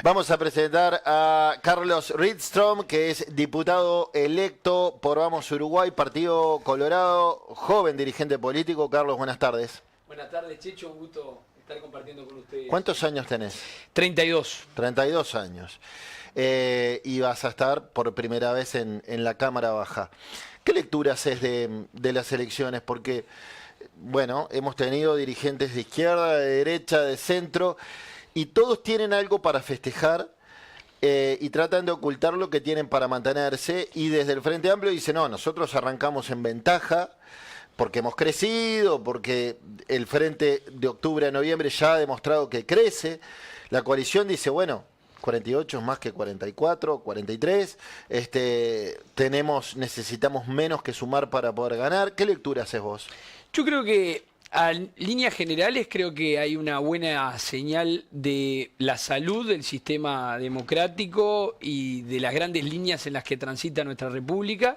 Vamos a presentar a Carlos Ridstrom, que es diputado electo por Vamos Uruguay, Partido Colorado, joven dirigente político. Carlos, buenas tardes. Buenas tardes, Checho, un gusto estar compartiendo con ustedes. ¿Cuántos años tenés? 32. 32 años. Y vas a estar por primera vez en la Cámara Baja. ¿Qué lectura haces de las elecciones? Porque, bueno, hemos tenido dirigentes de izquierda, de derecha, de centro, y todos tienen algo para festejar y tratan de ocultar lo que tienen para mantenerse. Y desde el Frente Amplio dicen, no, nosotros arrancamos en ventaja porque hemos crecido, porque el Frente de octubre a noviembre ya ha demostrado que crece. La coalición dice, bueno, 48 es más que 44, 43. Necesitamos menos que sumar para poder ganar. ¿Qué lectura haces vos? Yo creo que en líneas generales creo que hay una buena señal de la salud del sistema democrático y de las grandes líneas en las que transita nuestra república.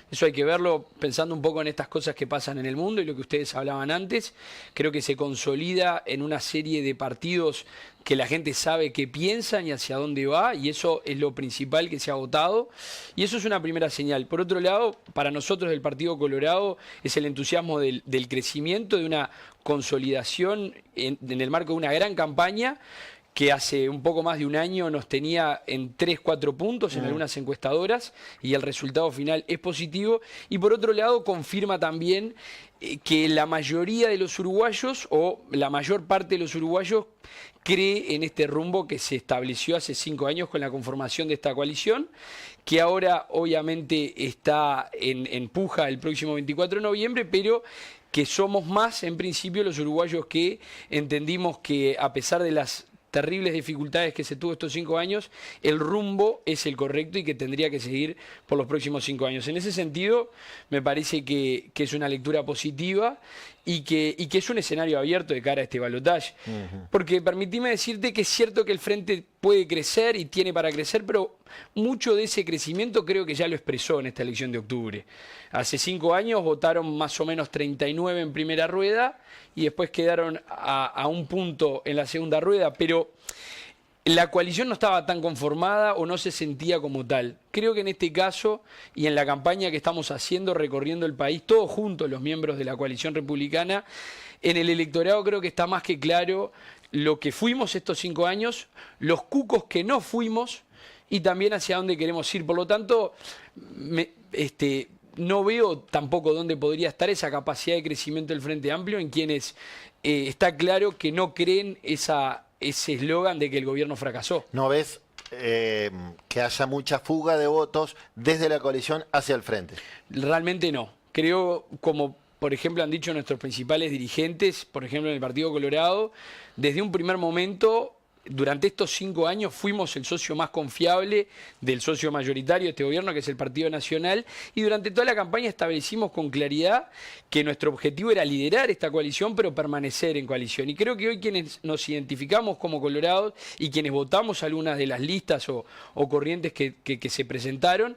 Eso hay que verlo pensando un poco en estas cosas que pasan en el mundo y lo que ustedes hablaban antes. Creo que se consolida en una serie de partidos que la gente sabe qué piensan y hacia dónde va, y eso es lo principal que se ha votado, y eso es una primera señal. Por otro lado, para nosotros del Partido Colorado es el entusiasmo del crecimiento, de una consolidación en el marco de una gran campaña que hace un poco más de un año nos tenía en 3, 4 puntos en algunas encuestadoras, y el resultado final es positivo. Y por otro lado confirma también que la mayoría de los uruguayos, o la mayor parte de los uruguayos, cree en este rumbo que se estableció hace 5 años con la conformación de esta coalición, que ahora obviamente está en puja el próximo 24 de noviembre, pero que somos más en principio los uruguayos que entendimos que, a pesar de las terribles dificultades que se tuvo estos 5 años, el rumbo es el correcto y que tendría que seguir por los próximos 5 años. En ese sentido, me parece que es una lectura positiva y que es un escenario abierto de cara a este balotaje. Porque permitime decirte que es cierto que el Frente puede crecer y tiene para crecer, pero mucho de ese crecimiento creo que ya lo expresó en esta elección de octubre. Hace 5 años votaron más o menos 39 en primera rueda y después quedaron a un punto en la segunda rueda, pero la coalición no estaba tan conformada o no se sentía como tal. Creo que en este caso y en la campaña que estamos haciendo, recorriendo el país, todos juntos los miembros de la coalición republicana, en el electorado creo que está más que claro lo que fuimos estos 5 años, los cucos que no fuimos y también hacia dónde queremos ir. Por lo tanto, no veo tampoco dónde podría estar esa capacidad de crecimiento del Frente Amplio en quienes está claro que no creen ese eslogan de que el gobierno fracasó. ¿No ves que haya mucha fuga de votos desde la coalición hacia el Frente? Realmente no. Creo, como por ejemplo han dicho nuestros principales dirigentes, por ejemplo en el Partido Colorado, desde un primer momento, durante estos 5 años fuimos el socio más confiable del socio mayoritario de este gobierno, que es el Partido Nacional, y durante toda la campaña establecimos con claridad que nuestro objetivo era liderar esta coalición, pero permanecer en coalición. Y creo que hoy quienes nos identificamos como colorados y quienes votamos algunas de las listas o corrientes que se presentaron,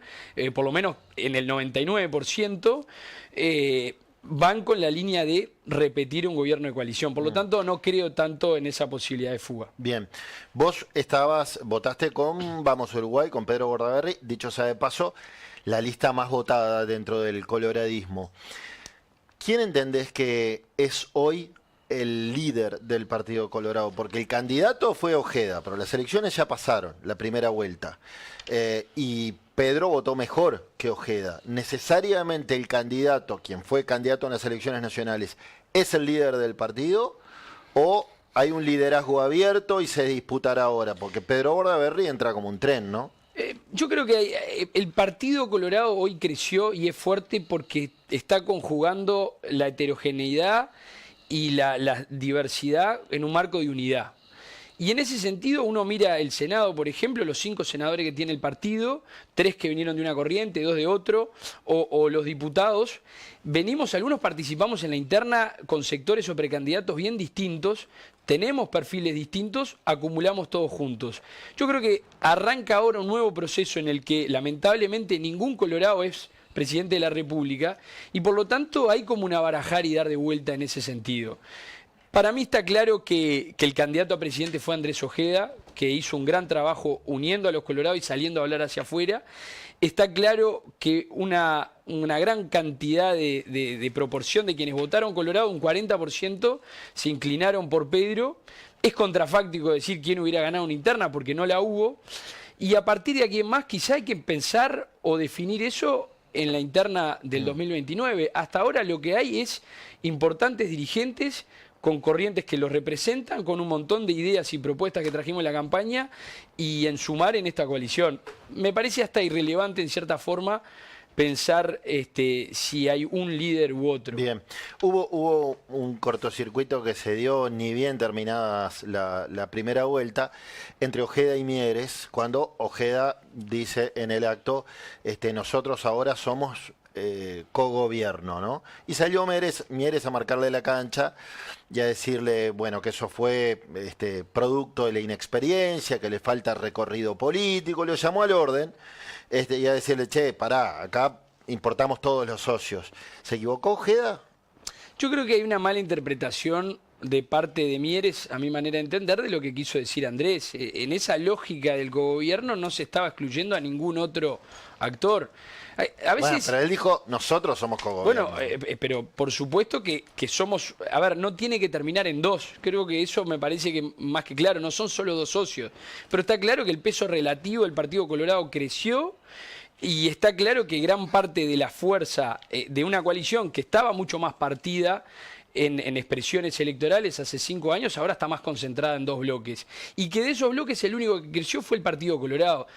por lo menos en el 99%, van con la línea de repetir un gobierno de coalición. Por lo tanto, no creo tanto en esa posibilidad de fuga. Bien. Vos votaste con Vamos Uruguay, con Pedro Bordaberry, dicho sea de paso, la lista más votada dentro del coloradismo. ¿Quién entendés que es hoy el líder del Partido Colorado? Porque el candidato fue Ojeda, pero las elecciones ya pasaron, la primera vuelta. Y Pedro votó mejor que Ojeda. ¿Necesariamente el candidato, quien fue candidato en las elecciones nacionales, es el líder del partido? ¿O hay un liderazgo abierto y se disputará ahora? Porque Pedro Bordaberry entra como un tren, ¿no? Yo creo que el Partido Colorado hoy creció y es fuerte porque está conjugando la heterogeneidad y la diversidad en un marco de unidad. Y en ese sentido uno mira el Senado, por ejemplo, los 5 senadores que tiene el partido, 3 que vinieron de una corriente, 2 de otro, o los diputados. Algunos participamos en la interna con sectores o precandidatos bien distintos, tenemos perfiles distintos, acumulamos todos juntos. Yo creo que arranca ahora un nuevo proceso en el que lamentablemente ningún colorado es presidente de la República y por lo tanto hay como una barajar y dar de vuelta en ese sentido. Para mí está claro que el candidato a presidente fue Andrés Ojeda, que hizo un gran trabajo uniendo a los colorados y saliendo a hablar hacia afuera. Está claro que una gran cantidad de proporción de quienes votaron Colorado, un 40%, se inclinaron por Pedro. Es contrafáctico decir quién hubiera ganado una interna porque no la hubo. Y a partir de aquí en más, quizá hay que pensar o definir eso en la interna del 2029. Hasta ahora lo que hay es importantes dirigentes con corrientes que los representan, con un montón de ideas y propuestas que trajimos en la campaña y en sumar en esta coalición. Me parece hasta irrelevante en cierta forma pensar si hay un líder u otro. Bien, hubo un cortocircuito que se dio ni bien terminadas la primera vuelta entre Ojeda y Mieres, cuando Ojeda dice en el acto, nosotros ahora somos cogobierno, ¿no? Y salió Mieres a marcarle la cancha y a decirle, bueno, que eso fue producto de la inexperiencia, que le falta recorrido político, lo llamó al orden, y a decirle, che, pará, acá importamos todos los socios. ¿Se equivocó Ojeda? Yo creo que hay una mala interpretación de parte de Mieres, a mi manera de entender, de lo que quiso decir Andrés. En esa lógica del cogobierno no se estaba excluyendo a ningún otro actor. A veces, bueno, pero él dijo, nosotros somos cogobierno. Bueno, pero por supuesto que somos... A ver, no tiene que terminar en dos. Creo que eso me parece que más que claro. No son solo dos socios. Pero está claro que el peso relativo del Partido Colorado creció. Y está claro que gran parte de la fuerza de una coalición que estaba mucho más partida en expresiones electorales hace 5 años, ahora está más concentrada en 2 bloques. Y que de esos bloques el único que creció fue el Partido Colorado.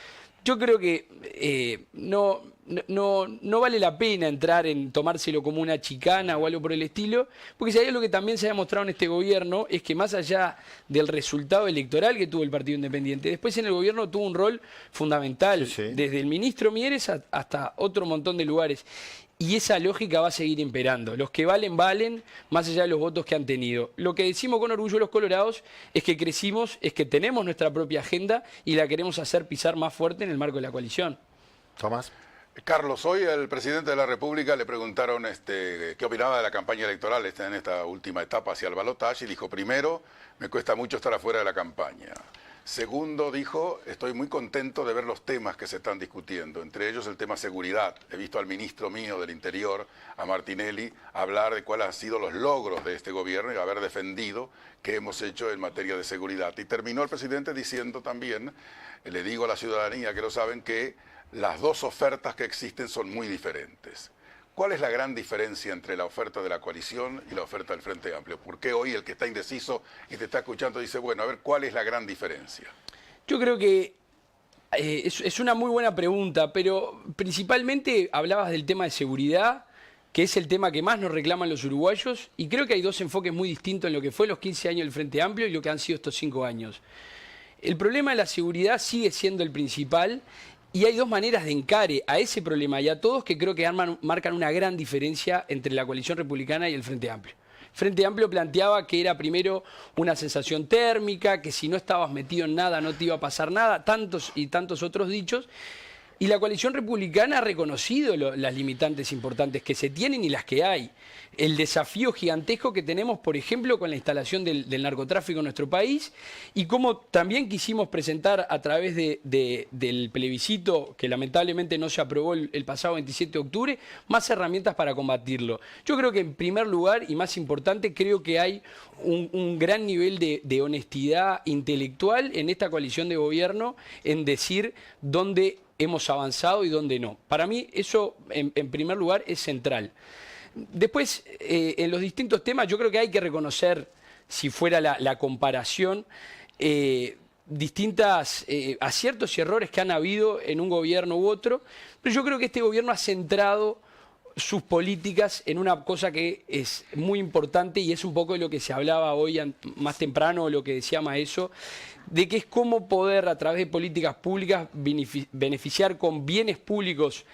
Yo creo que no vale la pena entrar en tomárselo como una chicana o algo por el estilo, porque si hay algo que también se ha demostrado en este gobierno es que más allá del resultado electoral que tuvo el Partido Independiente, después en el gobierno tuvo un rol fundamental, Sí, sí. desde el ministro Mieres hasta otro montón de lugares. Y esa lógica va a seguir imperando. Los que valen, valen, más allá de los votos que han tenido. Lo que decimos con orgullo los colorados es que crecimos, es que tenemos nuestra propia agenda y la queremos hacer pisar más fuerte en el marco de la coalición. Tomás. Carlos, hoy al presidente de la República le preguntaron qué opinaba de la campaña electoral en esta última etapa hacia el balotaje y dijo, primero, me cuesta mucho estar afuera de la campaña. Segundo, dijo, estoy muy contento de ver los temas que se están discutiendo, entre ellos el tema seguridad. He visto al ministro mío del Interior, a Martinelli, hablar de cuáles han sido los logros de este gobierno y haber defendido qué hemos hecho en materia de seguridad. Y terminó el presidente diciendo también, le digo a la ciudadanía que lo saben, que las dos ofertas que existen son muy diferentes. ¿Cuál es la gran diferencia entre la oferta de la coalición y la oferta del Frente Amplio? ¿Por qué hoy el que está indeciso y te está escuchando dice, bueno, a ver, ¿cuál es la gran diferencia? Yo creo que es una muy buena pregunta, pero principalmente hablabas del tema de seguridad, que es el tema que más nos reclaman los uruguayos, y creo que hay dos enfoques muy distintos en lo que fue los 15 años del Frente Amplio y lo que han sido estos 5 años. El problema de la seguridad sigue siendo el principal. Y hay dos maneras de encare a ese problema y a todos que creo que marcan una gran diferencia entre la coalición republicana y el Frente Amplio. El Frente Amplio planteaba que era primero una sensación térmica, que si no estabas metido en nada no te iba a pasar nada, tantos y tantos otros dichos. Y la coalición republicana ha reconocido las limitantes importantes que se tienen y las que hay. El desafío gigantesco que tenemos, por ejemplo, con la instalación del narcotráfico en nuestro país y cómo también quisimos presentar a través del plebiscito, que lamentablemente no se aprobó el pasado 27 de octubre, más herramientas para combatirlo. Yo creo que en primer lugar, y más importante, creo que hay un gran nivel de honestidad intelectual en esta coalición de gobierno en decir dónde hemos avanzado y dónde no. Para mí eso, en primer lugar, es central. Después, en los distintos temas, yo creo que hay que reconocer, si fuera la comparación, distintas aciertos y errores que han habido en un gobierno u otro, pero yo creo que este gobierno ha centrado sus políticas en una cosa que es muy importante y es un poco de lo que se hablaba hoy más temprano, lo que decía Maeso, de que es cómo poder a través de políticas públicas beneficiar con bienes públicos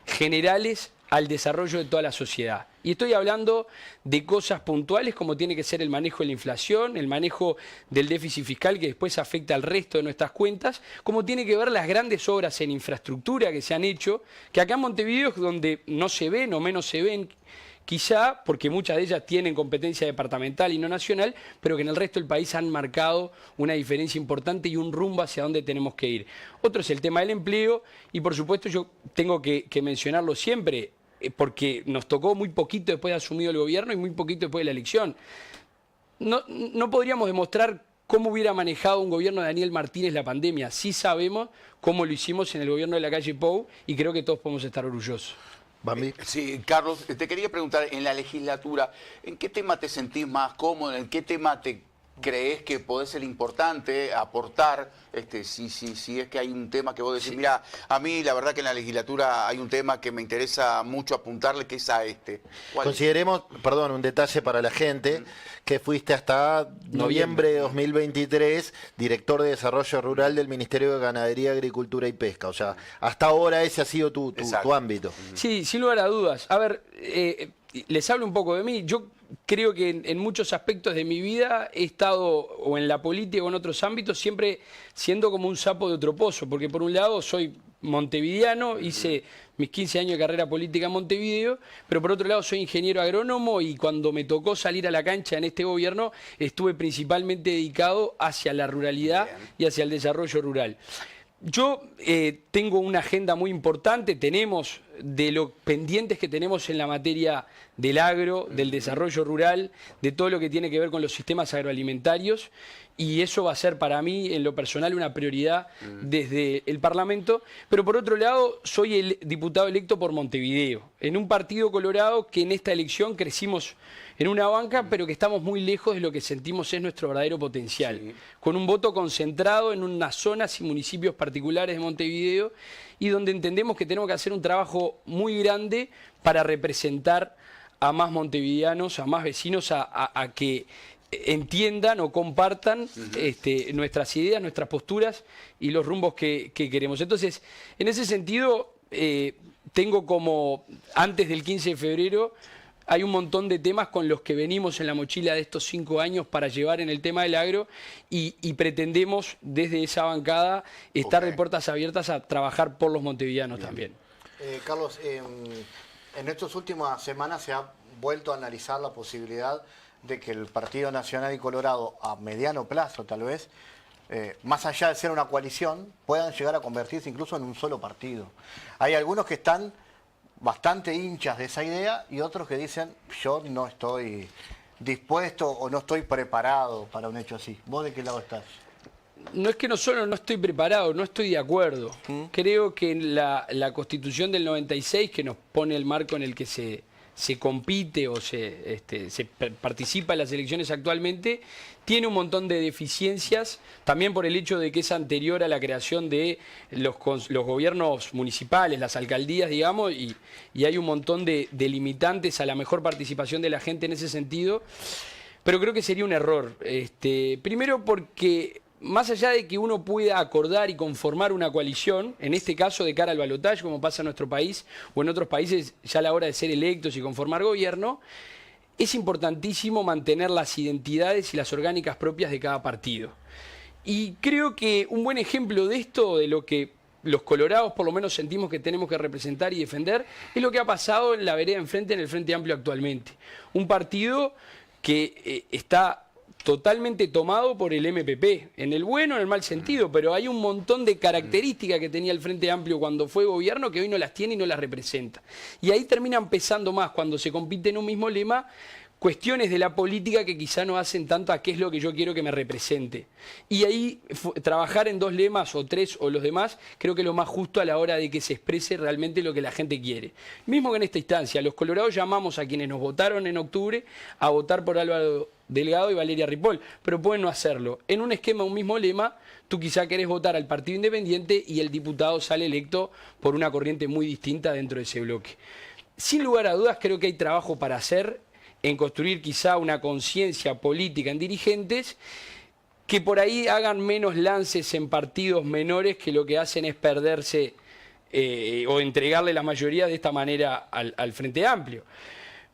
generales al desarrollo de toda la sociedad. Y estoy hablando de cosas puntuales como tiene que ser el manejo de la inflación, el manejo del déficit fiscal que después afecta al resto de nuestras cuentas, como tiene que ver las grandes obras en infraestructura que se han hecho, que acá en Montevideo es donde no se ven o menos se ven, quizá porque muchas de ellas tienen competencia departamental y no nacional, pero que en el resto del país han marcado una diferencia importante y un rumbo hacia dónde tenemos que ir. Otro es el tema del empleo y por supuesto yo tengo que mencionarlo siempre, porque nos tocó muy poquito después de asumido el gobierno y muy poquito después de la elección. No podríamos demostrar cómo hubiera manejado un gobierno de Daniel Martínez la pandemia. Sí sabemos cómo lo hicimos en el gobierno de la calle Pou y creo que todos podemos estar orgullosos. Bambi. Sí, Carlos, te quería preguntar, en la legislatura, ¿en qué tema te sentís más cómodo? ¿En qué tema te crees que podés ser importante, aportar? Si es que hay un tema que vos decís, mira, a mí la verdad que en la legislatura hay un tema que me interesa mucho apuntarle, que es a este. Consideremos, perdón, un detalle para la gente, que fuiste hasta noviembre de 2023 director de Desarrollo Rural del Ministerio de Ganadería, Agricultura y Pesca. O sea, hasta ahora ese ha sido tu ámbito. Sí, sin lugar a dudas. A ver, les hablo un poco de mí. Yo creo que en muchos aspectos de mi vida he estado, o en la política o en otros ámbitos, siempre siendo como un sapo de otro pozo, porque por un lado soy montevideano, hice mis 15 años de carrera política en Montevideo, pero por otro lado soy ingeniero agrónomo y cuando me tocó salir a la cancha en este gobierno estuve principalmente dedicado hacia la ruralidad y hacia el desarrollo rural. Yo tengo una agenda muy importante, tenemos de los pendientes que tenemos en la materia del agro, del desarrollo rural, de todo lo que tiene que ver con los sistemas agroalimentarios, y eso va a ser para mí, en lo personal, una prioridad desde el Parlamento. Pero por otro lado, soy el diputado electo por Montevideo, en un partido colorado que en esta elección crecimos en una banca, pero que estamos muy lejos de lo que sentimos es nuestro verdadero potencial. Sí. Con un voto concentrado en unas zonas y municipios particulares de Montevideo, y donde entendemos que tenemos que hacer un trabajo muy grande para representar a más montevideanos, a más vecinos, a que entiendan o compartan nuestras ideas, nuestras posturas y los rumbos que queremos. Entonces, en ese sentido, tengo como, antes del 15 de febrero, hay un montón de temas con los que venimos en la mochila de estos 5 años para llevar en el tema del agro y pretendemos desde esa bancada estar de puertas abiertas a trabajar por los montevideanos también. Carlos, en estas últimas semanas se ha vuelto a analizar la posibilidad de que el Partido Nacional y Colorado, a mediano plazo tal vez, más allá de ser una coalición, puedan llegar a convertirse incluso en un solo partido. Hay algunos que están bastante hinchas de esa idea y otros que dicen, yo no estoy dispuesto o no estoy preparado para un hecho así. ¿Vos de qué lado estás? No es que no solo no estoy preparado, no estoy de acuerdo. Creo que la Constitución del 96, que nos pone el marco en el que se compite o se participa en las elecciones actualmente, tiene un montón de deficiencias, también por el hecho de que es anterior a la creación de los gobiernos municipales, las alcaldías, digamos, y hay un montón de limitantes a la mejor participación de la gente en ese sentido, pero creo que sería un error. Primero porque más allá de que uno pueda acordar y conformar una coalición, en este caso de cara al balotaje, como pasa en nuestro país o en otros países ya a la hora de ser electos y conformar gobierno, es importantísimo mantener las identidades y las orgánicas propias de cada partido. Y creo que un buen ejemplo de esto, de lo que los colorados por lo menos sentimos que tenemos que representar y defender, es lo que ha pasado en la vereda enfrente, en el Frente Amplio actualmente. Un partido que está totalmente tomado por el MPP, en el bueno o en el mal sentido, pero hay un montón de características que tenía el Frente Amplio cuando fue gobierno que hoy no las tiene y no las representa. Y ahí terminan pesando más cuando se compite en un mismo lema cuestiones de la política que quizá no hacen tanto a qué es lo que yo quiero que me represente. Y ahí trabajar en 2 lemas o 3 o los demás, creo que es lo más justo a la hora de que se exprese realmente lo que la gente quiere. Mismo que en esta instancia, los colorados llamamos a quienes nos votaron en octubre a votar por Álvaro Delgado y Valeria Ripoll, pero pueden no hacerlo. En un esquema, un mismo lema, tú quizá querés votar al Partido Independiente y el diputado sale electo por una corriente muy distinta dentro de ese bloque. Sin lugar a dudas, creo que hay trabajo para hacer en construir quizá una conciencia política en dirigentes que por ahí hagan menos lances en partidos menores que lo que hacen es perderse o entregarle la mayoría de esta manera al Frente Amplio.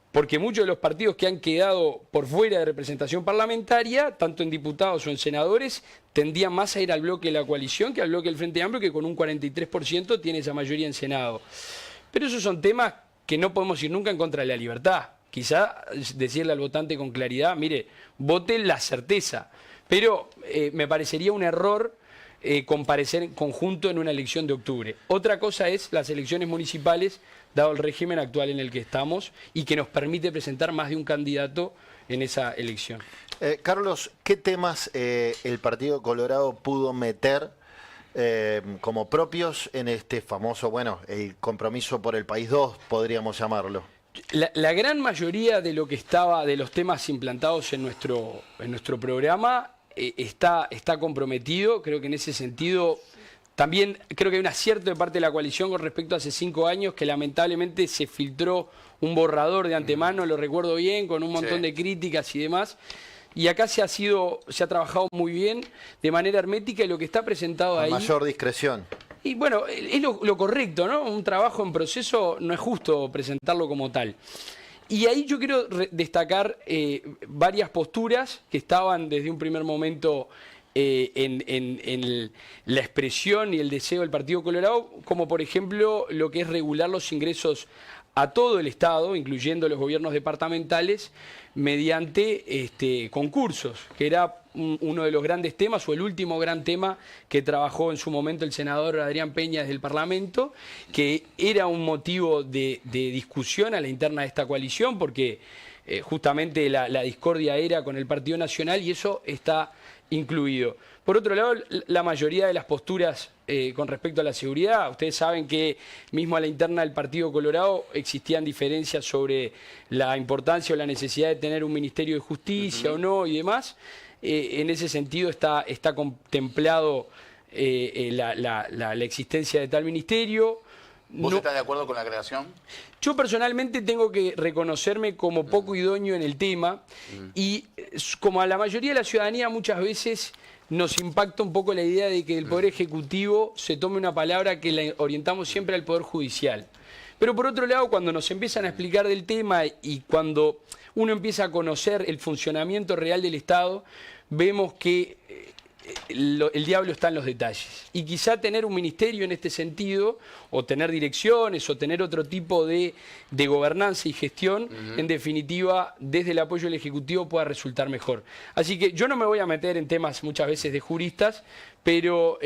Porque muchos de los partidos que han quedado por fuera de representación parlamentaria, tanto en diputados o en senadores, tendían más a ir al bloque de la coalición que al bloque del Frente Amplio, que con un 43% tiene esa mayoría en Senado. Pero esos son temas que no podemos ir nunca en contra de la libertad. Quizá decirle al votante con claridad, mire, vote la certeza. Pero me parecería un error comparecer en conjunto en una elección de octubre. Otra cosa es las elecciones municipales, dado el régimen actual en el que estamos y que nos permite presentar más de un candidato en esa elección. Carlos, ¿qué temas el Partido Colorado pudo meter como propios en este famoso, bueno, el compromiso por el país 2, podríamos llamarlo? La gran mayoría de lo que estaba, de los temas implantados en nuestro programa, está comprometido. Creo que en ese sentido también creo que hay un acierto de parte de la coalición con respecto a hace 5 años, que lamentablemente se filtró un borrador de antemano, lo recuerdo bien, con un montón de críticas y demás. Y acá se ha trabajado muy bien, de manera hermética, y lo que está presentado ahí... Con mayor discreción. Y bueno, es lo correcto, ¿no? Un trabajo en proceso no es justo presentarlo como tal. Y ahí yo quiero destacar varias posturas que estaban desde un primer momento en la expresión y el deseo del Partido Colorado, como por ejemplo lo que es regular los ingresos a todo el Estado, incluyendo los gobiernos departamentales, mediante concursos, que era uno de los grandes temas, o el último gran tema que trabajó en su momento el senador Adrián Peña desde el Parlamento, que era un motivo de discusión a la interna de esta coalición, porque justamente la discordia era con el Partido Nacional, y eso está incluido. Por otro lado, la mayoría de las posturas con respecto a la seguridad, ustedes saben que mismo a la interna del Partido Colorado existían diferencias sobre la importancia o la necesidad de tener un Ministerio de Justicia o no y demás. En ese sentido está contemplado la existencia de tal ministerio. ¿Vos estás de acuerdo con la creación? Yo personalmente tengo que reconocerme como poco idóneo en el tema y como a la mayoría de la ciudadanía muchas veces nos impacta un poco la idea de que el Poder Ejecutivo se tome una palabra que la orientamos siempre al Poder Judicial. Pero por otro lado, cuando nos empiezan a explicar del tema y cuando uno empieza a conocer el funcionamiento real del Estado, vemos que el diablo está en los detalles. Y quizá tener un ministerio en este sentido, o tener direcciones, o tener otro tipo de gobernanza y gestión, en definitiva, desde el apoyo del Ejecutivo pueda resultar mejor. Así que yo no me voy a meter en temas muchas veces de juristas, pero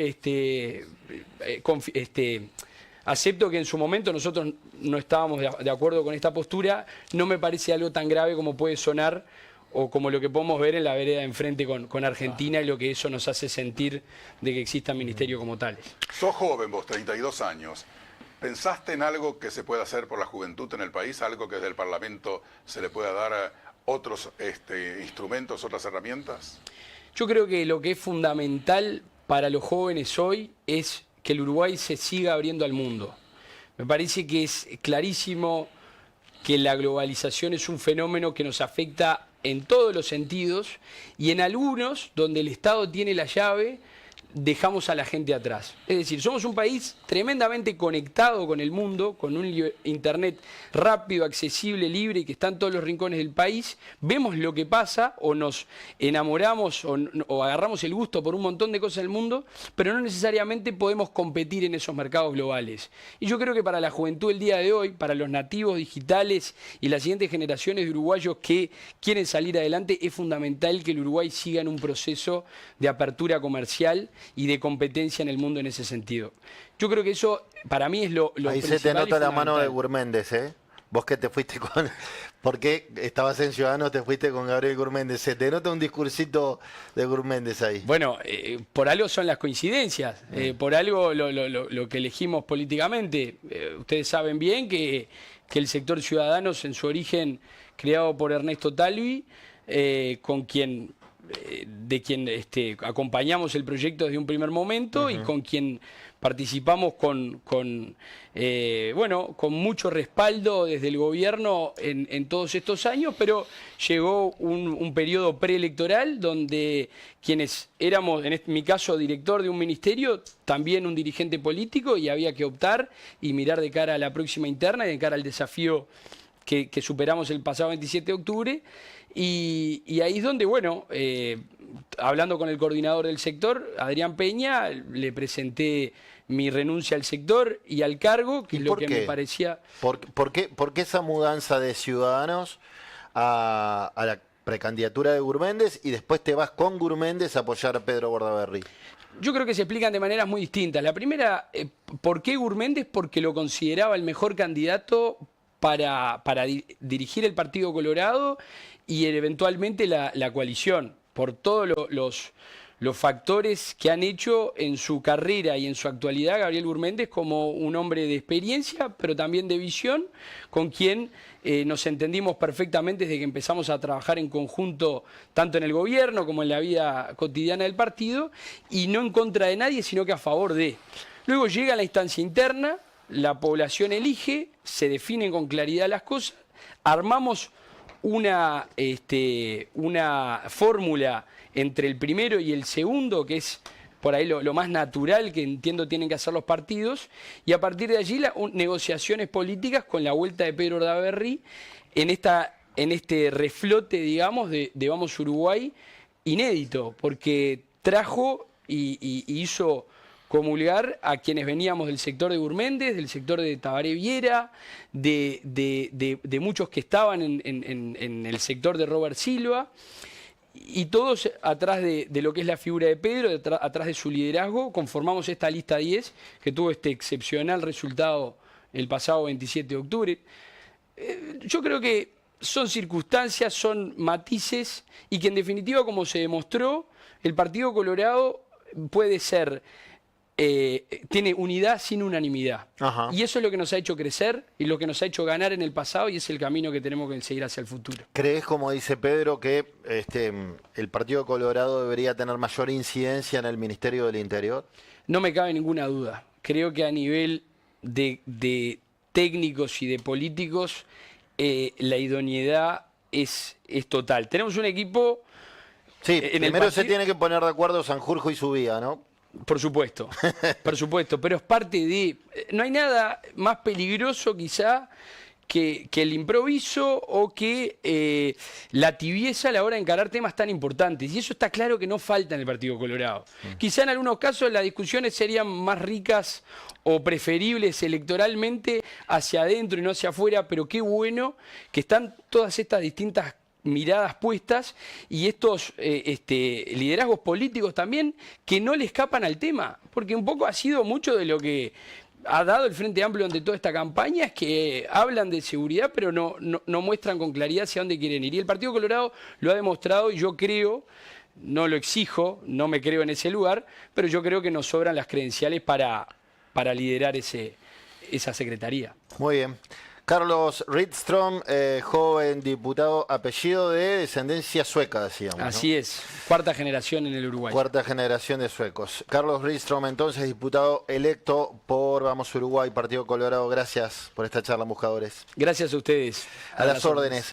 acepto que en su momento nosotros no estábamos de acuerdo con esta postura. No me parece algo tan grave como puede sonar, o como lo que podemos ver en la vereda de enfrente con Argentina, y lo que eso nos hace sentir de que existan ministerios como tales. Sos joven vos, 32 años. ¿Pensaste en algo que se pueda hacer por la juventud en el país? ¿Algo que desde el Parlamento se le pueda dar otros instrumentos, otras herramientas? Yo creo que lo que es fundamental para los jóvenes hoy es que el Uruguay se siga abriendo al mundo. Me parece que es clarísimo que la globalización es un fenómeno que nos afecta en todos los sentidos, y en algunos, donde el Estado tiene la llave, dejamos a la gente atrás. Es decir, somos un país tremendamente conectado con el mundo, con un internet rápido, accesible, libre, y que está en todos los rincones del país. Vemos lo que pasa, o nos enamoramos o agarramos el gusto por un montón de cosas del mundo, pero no necesariamente podemos competir en esos mercados globales. Y yo creo que para la juventud el día de hoy, para los nativos digitales y las siguientes generaciones de uruguayos que quieren salir adelante, es fundamental que el Uruguay siga en un proceso de apertura comercial y de competencia en el mundo en ese sentido. Yo creo que eso para mí es lo Ahí principal. se te nota y la mano de fundamental. Gurméndez, ¿eh? Vos que te fuiste con... ¿Por qué estabas en Ciudadanos, te fuiste con Gabriel Gurméndez? Se te nota un discursito de Gurméndez ahí. Bueno, por algo son las coincidencias, por algo lo que elegimos políticamente. Ustedes saben bien que el sector Ciudadanos, en su origen creado por Ernesto Talvi, con quien acompañamos el proyecto desde un primer momento y con quien participamos con mucho respaldo desde el gobierno en todos estos años, pero llegó un periodo preelectoral donde quienes éramos, en mi caso, director de un ministerio, también un dirigente político, y había que optar y mirar de cara a la próxima interna y de cara al desafío que superamos el pasado 27 de octubre. Y ahí es donde, bueno, hablando con el coordinador del sector, Adrián Peña, le presenté mi renuncia al sector y al cargo, que es lo que me parecía... ¿Por qué esa mudanza de Ciudadanos a la precandidatura de Gurméndez y después te vas con Gurméndez a apoyar a Pedro Bordaberry? Yo creo que se explican de maneras muy distintas. La primera, ¿por qué Gurméndez? Porque lo consideraba el mejor candidato para dirigir el Partido Colorado y eventualmente la coalición, por todos los factores que han hecho en su carrera y en su actualidad Gabriel Gurméndez como un hombre de experiencia, pero también de visión, con quien nos entendimos perfectamente desde que empezamos a trabajar en conjunto, tanto en el gobierno como en la vida cotidiana del partido, y no en contra de nadie, sino que a favor de. Luego llega la instancia interna, la población elige, se definen con claridad las cosas, armamos una fórmula entre el primero y el segundo, que es por ahí lo más natural que entiendo tienen que hacer los partidos, y a partir de allí negociaciones políticas con la vuelta de Pedro Bordaberry en este reflote, digamos, de Vamos Uruguay inédito, porque trajo y hizo comulgar a quienes veníamos del sector de Gurméndez, del sector de Tabaré Viera, de muchos que estaban en el sector de Robert Silva, y todos atrás de lo que es la figura de Pedro, atrás de su liderazgo, conformamos esta lista 10 que tuvo este excepcional resultado el pasado 27 de octubre. Yo creo que son circunstancias, son matices, y que en definitiva, como se demostró, el Partido Colorado puede ser... tiene unidad sin unanimidad. Ajá. Y eso es lo que nos ha hecho crecer y lo que nos ha hecho ganar en el pasado, y es el camino que tenemos que seguir hacia el futuro. ¿Crees, como dice Pedro, que el Partido Colorado debería tener mayor incidencia en el Ministerio del Interior? No me cabe ninguna duda. Creo que a nivel de técnicos y de políticos la idoneidad es total. Tenemos un equipo... Sí, primero se tiene que poner de acuerdo Sanjurjo y Subía, ¿no? Por supuesto, pero es parte de... No hay nada más peligroso quizá que el improviso o que la tibieza a la hora de encarar temas tan importantes. Y eso está claro que no falta en el Partido Colorado. Quizá en algunos casos las discusiones serían más ricas o preferibles electoralmente hacia adentro y no hacia afuera, pero qué bueno que están todas estas distintas miradas puestas y estos liderazgos políticos también que no le escapan al tema, porque un poco ha sido mucho de lo que ha dado el Frente Amplio ante toda esta campaña, es que hablan de seguridad pero no muestran con claridad hacia dónde quieren ir, y el Partido Colorado lo ha demostrado, y yo creo, no lo exijo, no me creo en ese lugar, pero yo creo que nos sobran las credenciales para liderar esa secretaría. Muy bien. Carlos Rydström, joven diputado, apellido de descendencia sueca, decíamos, ¿no? Así es, cuarta generación en el Uruguay. Cuarta generación de suecos. Carlos Rydström, entonces, diputado electo por Vamos Uruguay, Partido Colorado. Gracias por esta charla, Buscadores. Gracias a ustedes. A las órdenes.